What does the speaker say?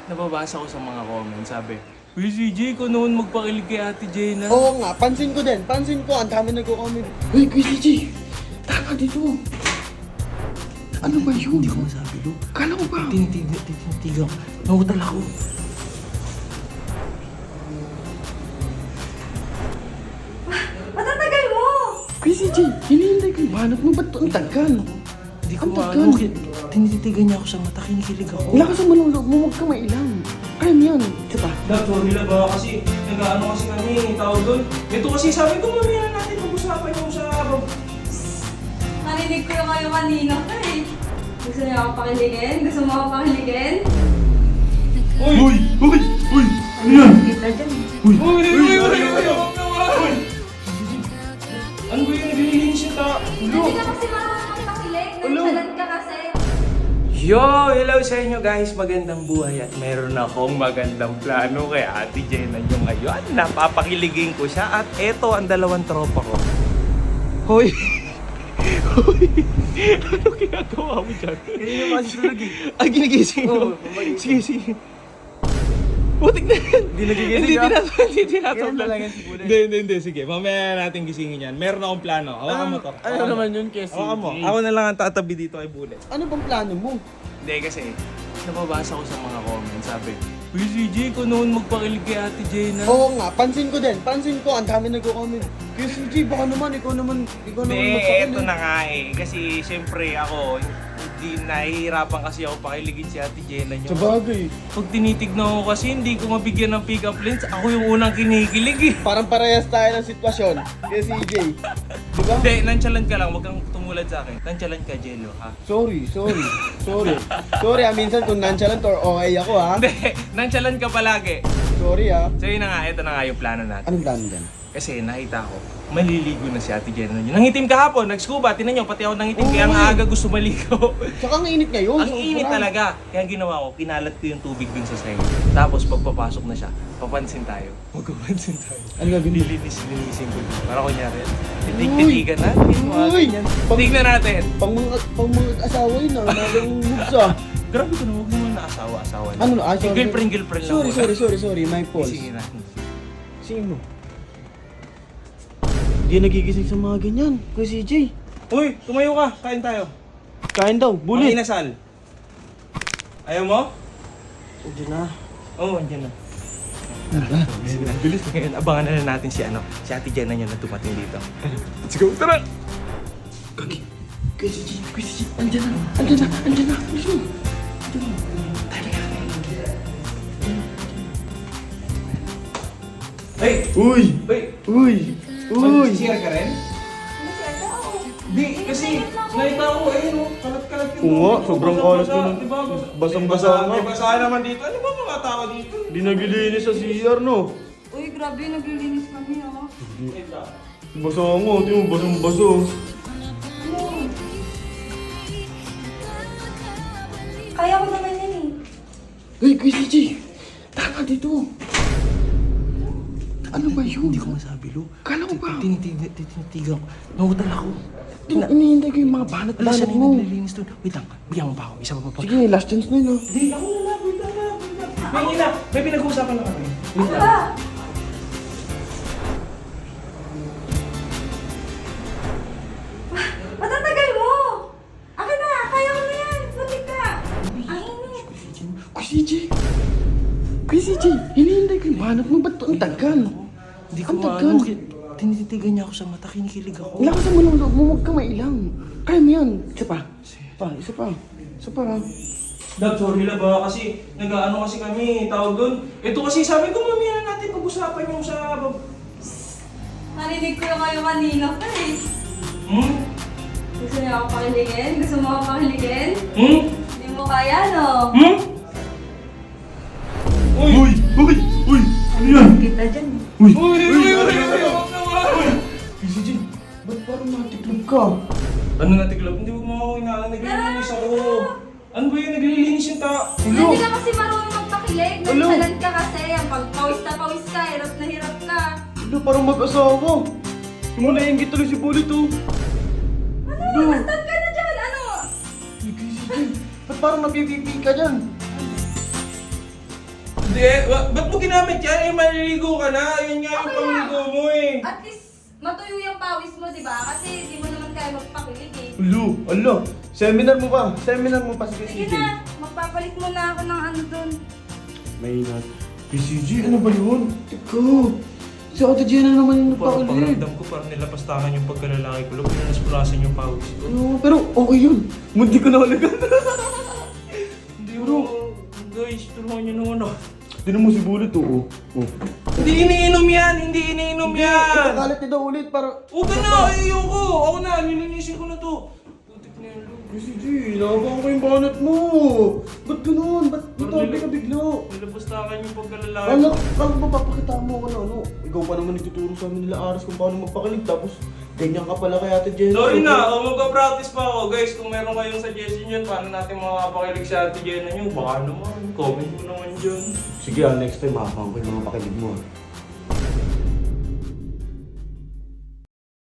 nababasa ko sa mga comments, sabi, Uy, CJ, ikaw naman magpakilig kay Ate Jenna. Oo nga, pansin ko din. Pansin ko, ang dami nagko-comment. Uy, Kuya CJ, tama dito. Ano ba yun? Hindi ko masabi, Lo. Kala ko ba? Tinitigan ko. Nahutal ako. Matatagal mo! Kuya CJ, hinihintay ko yung banat mo. Ba't ang tagal? Hindi ko Ang maano. tagal. Tinititigan niya ako sa mata, kinikilig ako. Lakas ang malulog mo, huwag ka mailang. Kaya mo yan. Diba? Sorry lang ba kasi nag-ano kasi kami, tawag doon. Ito kasi sabi ko, mamaya na natin pag-usapan yung sa... Narinig ko yung kayo kanina pa eh. Gusto niyo ako pakiligin? Gusto mo ako pakiligin? Uy! Uy! Uy! Uy! Ano yan? Kita dyan eh. Uy! Uy! Uy! Uy! Ano ba yung naglilinis yung ta? Hindi ka kasi marunong magpakilig. Nagsalan ka kasi. Yo! Hello sa inyo guys! Magandang buhay at meron akong magandang plano kay Ate Jenna yung ngayon. Napapakiligin ko siya at eto ang dalawang tropa ko. Hoy! Hoy! Ano ginagawa mo dyan? Kanina pa kasi tulog eh. Ah, ginigising mo? Sige, sige. Putik na yan! Hindi nagigising Hindi ka? tinatawag Ganun lang yan si Bulay. Hindi. Sige, mamaya natin gisingin yan. Meron akong plano. Hawakan mo to. Ano naman yun, Kuya CJ? Hawakan mo. Ako na lang ang tatabi dito kay Bullet. Ano bang plano mo? Hindi kasi, nababasa ko sa mga comments, sabi, Uy, CJ, ikaw naman magpakilig kay Ate Jenna. Oo nga, pansin ko din. Pansin ko, ang dami nagko-comment. Kuya CJ, baka naman, ikaw naman Hindi, magpakilig. eto na nga eh. Kasi siyempre ako, hindi nahihirapan kasi ako pakiligin si Ate Jenna niyo. Sa bagay. Pag tinitignan ko kasi, hindi ko mabigyan ng pick-up lines. Ako yung unang kinikilig eh. Parang parehas tayo ng sitwasyon. Kuya CJ. Diba? Hindi, nonchalant ka lang. Huwag kang tumulad sa akin. Nonchalant ka, Jello, ha? Sorry. Sorry minsan kung nonchalant or okay ako ha. Hindi, nonchalant ka palagi. Sorry ha. So yun na nga, ito na nga yung plano natin. Anong plano dyan? Kasi nakita ko, maliligo na si Ate Jenna niyo. Nangitim kahapon, nag-scuba, tinan niyo, pati ako nangitim, kaya ang aga gusto maligo. Tsaka ang init ngayon. Ang init talaga. Kaya ang ginawa ko, kinalat ko yung tubig dun sa side. Tapos pagpapasok na siya, papansin tayo. Magpapansin tayo. Ano gagawin? Linisin ko dun. Para kunyari, Uy! titigan natin. Mga Uy! ganyan. Tignan natin. Pang mga asawa yun ah. Magang moves ah. Grabe ko na, huwag mo na asawa-asawa. Ano na? Ah, sorry. Girlfriend lang Sorry. My fault. Sige na. Sino? Hindi nagigising sa mga ganyan. Kuya CJ. Uy, tumayo ka. Kain tayo. Kain daw. Mga Bulit. inasal. Ayaw mo? Diyan na. Oo, andyan na. Bilis ngayon. Abangan na lang natin si Ate Jenna niya na dumating dito. Let's go, tara! Kagi. Kuya CJ. Andyan na. Bilis mo. Andyan na. Hey! Uy! Uy! Uy! Mag-share ka rin? Di, kasi nakita ko kalat-kalat yung Oo nga, tubig. sobrang kalat ko nun. Diba? Basang-basa nga. May basahan naman dito. Ano ba mga tao dito? Di naglilinis sa CR no? Uy, grabe, naglilinis kami ah. Basa nga. Di mo basang-basa. Kaya ko naman yan eh. Hey, Kuya CJ! Tama dito. Ano ba yun? Hindi ko masabi, Lo. Kala ko ba? Tinitigan ko. Nahutal ako. Hinihintay ko yung mga banat Alas siya mo. na naglilinis doon. Wait lang, bigyan mo pa ako. Isa pa pa. Sige, last chance na yun ah. Hindi, ako na lang. Wait lang. May pinag-uusapan lang kami. Wait Ano lang. ba? Matatagal mo! Akin na! Kaya ko na yan! Butik ka! Ang init! Kuya CJ! Kuya CJ! Hinihintay ko yung banat mo. Ba't ang tagal? Hindi ko Ang maano. tagal. Tinititigan niya ako sa mata, kinikilig ako. Lakas ang malulog mo. Huwag ka mailang. Kaya mo yan. Isa pa. Isa pa ha. Dad, sorry lang ba? Kasi nag-ano kasi kami, tawag doon. Ito kasi sabi ko, mamaya na natin pag-usapan yung sa... Narinig ko yung kayo kanina pa eh. Hmm? Gusto niyo ako pakiligin? Gusto mo ako pakiligin? Hmm? Hindi mo kaya no? Hmm? Uy! Ano yan? Kita dyan eh. Uy! Kuya CJ, Ba't parang matiklog ka? ano natiklop? Hindi mo ako inaalam, naglilinis ako. Ano ba yun? Naglilinis yung Hindi ka kasi marunong magpakilig. Ulo. Nagsalan ka kasi. Pag pawis na pawis ka, hirap na hirap ka. Ano, parang mag-asawa. Yung muna yung tuloy si Bullet oh. Ano? Bastard ka na dyan! Ano? Uy, Kuya CJ, ba't parang napipipi ka dyan? Hindi, ba't mo ginamit yan? Eh, maliligo ka na. Yun nga yung Okay pangligo mo eh. At least, matuyo yung pawis mo, di ba? Kasi di mo naman kaya magpakilig eh. Alo, seminar mo pa. Seminar mo pa si Sige CJ. na, magpapalit muna ako ng ano dun. May ingat. CJ, ano ba yun? Teka. Si Ate Jenna naman yung Parang napakulit. pakiramdam ko parang nilapastakan yung pagkalalaki ko. Lalo pinanas-purasan yung pawis ko. Pero okay yun. Munti ko na halagan. Hindi mo, guys, tulungan nyo naman ako. Tinan mo si Bullet, oo. Hindi iniinom yan! Hindi iniinom yan! Ikakalit niya daw ulit para... Huwag ka na! Ayoko! Ako na! Nilinisin ko na to! Putik na yung loob. CJ, nakabang ko yung banat mo. Ba't ganun? Ba't natabi ka bigla? Nilapastakan yung pagkalalaki Kala ko. mo papakita mo ako na ano. Ikaw pa naman nagtuturo sa amin nila Aras kung paano magpakilig. Tapos ganyan ka pala kay Ate Jenna. Sorry na! Magpa-practice pa ako. Guys, kung meron kayong suggestion yun, paano natin makapakilig sa Ate Jenna nyo, baka naman, comment mo naman dyan. Sige next time makakang ko yung mga pakilig mo.